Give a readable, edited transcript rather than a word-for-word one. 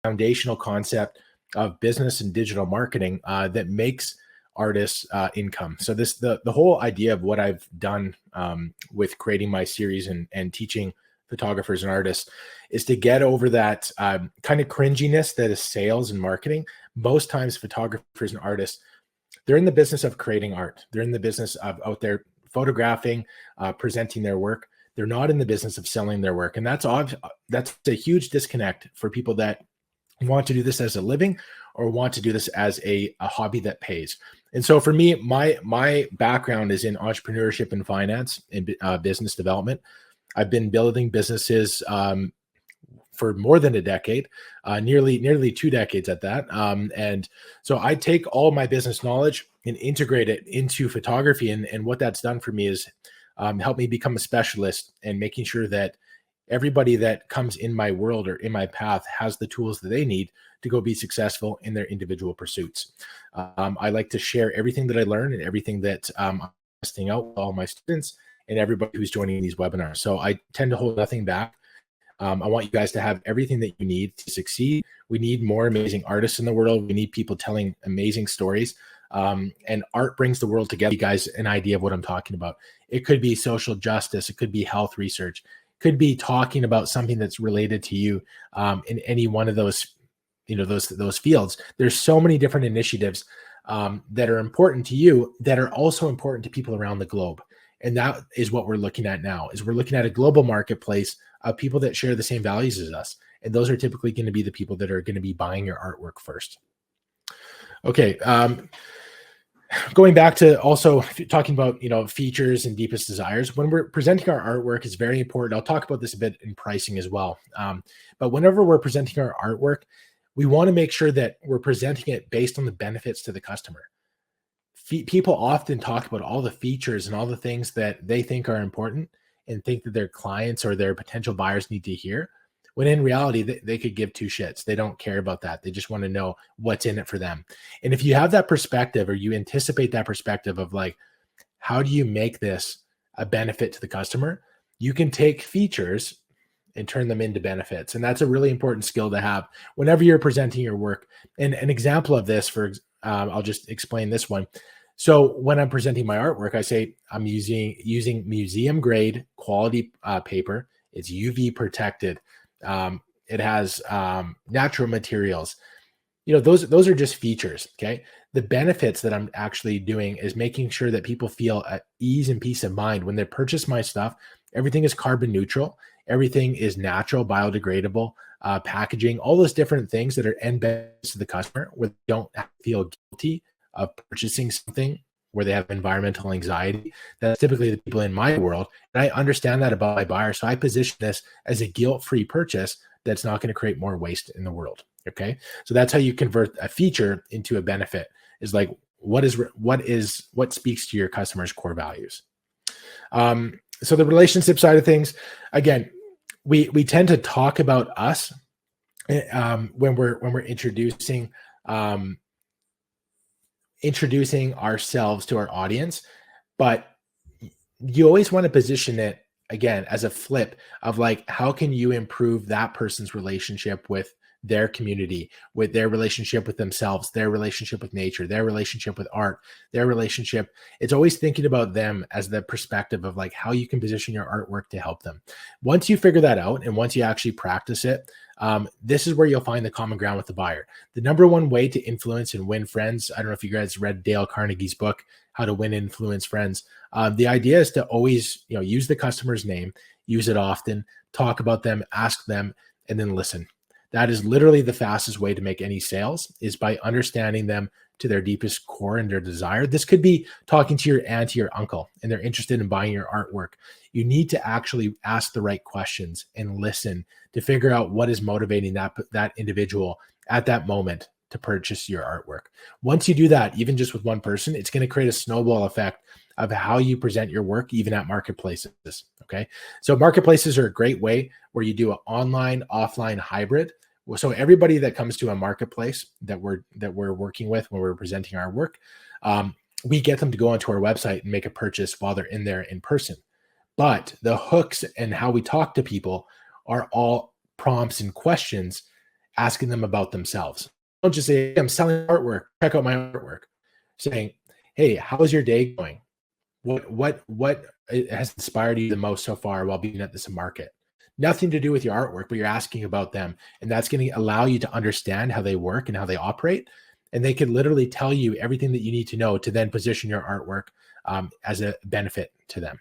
foundational concept of business and digital marketing that makes artists income. So the whole idea of what I've done with creating my series and teaching photographers and artists is to get over that kind of cringiness that is sales and marketing. Most times photographers and artists, they're in the business of creating art. They're in the business of out there photographing, presenting their work. They're not in the business of selling their work. And that's a huge disconnect for people that want to do this as a living or want to do this as a hobby that pays. And so for me, my background is in entrepreneurship and finance and business development. I've been building businesses for more than a decade, nearly 2 decades at that. And so I take all my business knowledge and integrate it into photography. And what that's done for me is help me become a specialist and making sure that everybody that comes in my world or in my path has the tools that they need to go be successful in their individual pursuits. I like to share everything that I learn and everything that I'm testing out with all my students and everybody who's joining these webinars. So I tend to hold nothing back. I want you guys to have everything that you need to succeed. We need more amazing artists in the world. We need people telling amazing stories. And art brings the world together. You guys an idea of what I'm talking about. It could be social justice. It could be health research. It could be talking about something that's related to you in any one of those, those fields. There's so many different initiatives that are important to you that are also important to people around the globe. And that is what we're looking at now, is we're looking at a global marketplace of people that share the same values as us. And those are typically going to be the people that are going to be buying your artwork first. Okay. Going back to also talking about, features and deepest desires, when we're presenting our artwork, is very important. I'll talk about this a bit in pricing as well. But whenever we're presenting our artwork, we want to make sure that we're presenting it based on the benefits to the customer. People often talk about all the features and all the things that they think are important and think that their clients or their potential buyers need to hear, when in reality, they could give two shits. They don't care about that. They just want to know what's in it for them. And if you have that perspective, or you anticipate that perspective of like, how do you make this a benefit to the customer? You can take features and turn them into benefits. And that's a really important skill to have whenever you're presenting your work. And an example of this, I'll just explain this one. So when I'm presenting my artwork, I say I'm using museum grade quality paper. It's UV protected. It has natural materials. Those are just features. Okay. The benefits that I'm actually doing is making sure that people feel at ease and peace of mind when they purchase my stuff. Everything is carbon neutral. Everything is natural, biodegradable, packaging, all those different things that are end benefits to the customer, where they don't feel guilty of purchasing something where they have environmental anxiety. That's typically the people in my world. And I understand that about my buyer. So I position this as a guilt-free purchase that's not going to create more waste in the world. Okay. So that's how you convert a feature into a benefit, is like, what speaks to your customer's core values. So the relationship side of things, again, we tend to talk about us when we're introducing ourselves to our audience, but you always want to position it again as a flip of like, how can you improve that person's relationship with their community, with their relationship with themselves, their relationship with nature, their relationship with art, their relationship. It's always thinking about them as the perspective of like how you can position your artwork to help them. Once you figure that out, and once you actually practice it, this is where you'll find the common ground with the buyer. The number one way to influence and win friends, I don't know if you guys read Dale Carnegie's book, How to Win and Influence Friends. The idea is to always, use the customer's name, use it often, talk about them, ask them, and then listen. That is literally the fastest way to make any sales, is by understanding them to their deepest core and their desire. This could be talking to your auntie or uncle and they're interested in buying your artwork. You need to actually ask the right questions and listen to figure out what is motivating that individual at that moment to purchase your artwork. Once you do that, even just with one person, it's going to create a snowball effect of how you present your work, even at marketplaces. Okay. So marketplaces are a great way where you do an online, offline hybrid. So everybody that comes to a marketplace that we're working with when we're presenting our work, we get them to go onto our website and make a purchase while they're in there in person. But the hooks and how we talk to people are all prompts and questions asking them about themselves. Don't just say, "Hey, I'm selling artwork. Check out my artwork." Saying, "Hey, how's your day going? What has inspired you the most so far while being at this market?" Nothing to do with your artwork, but you're asking about them, and that's going to allow you to understand how they work and how they operate. And they can literally tell you everything that you need to know to then position your artwork as a benefit to them.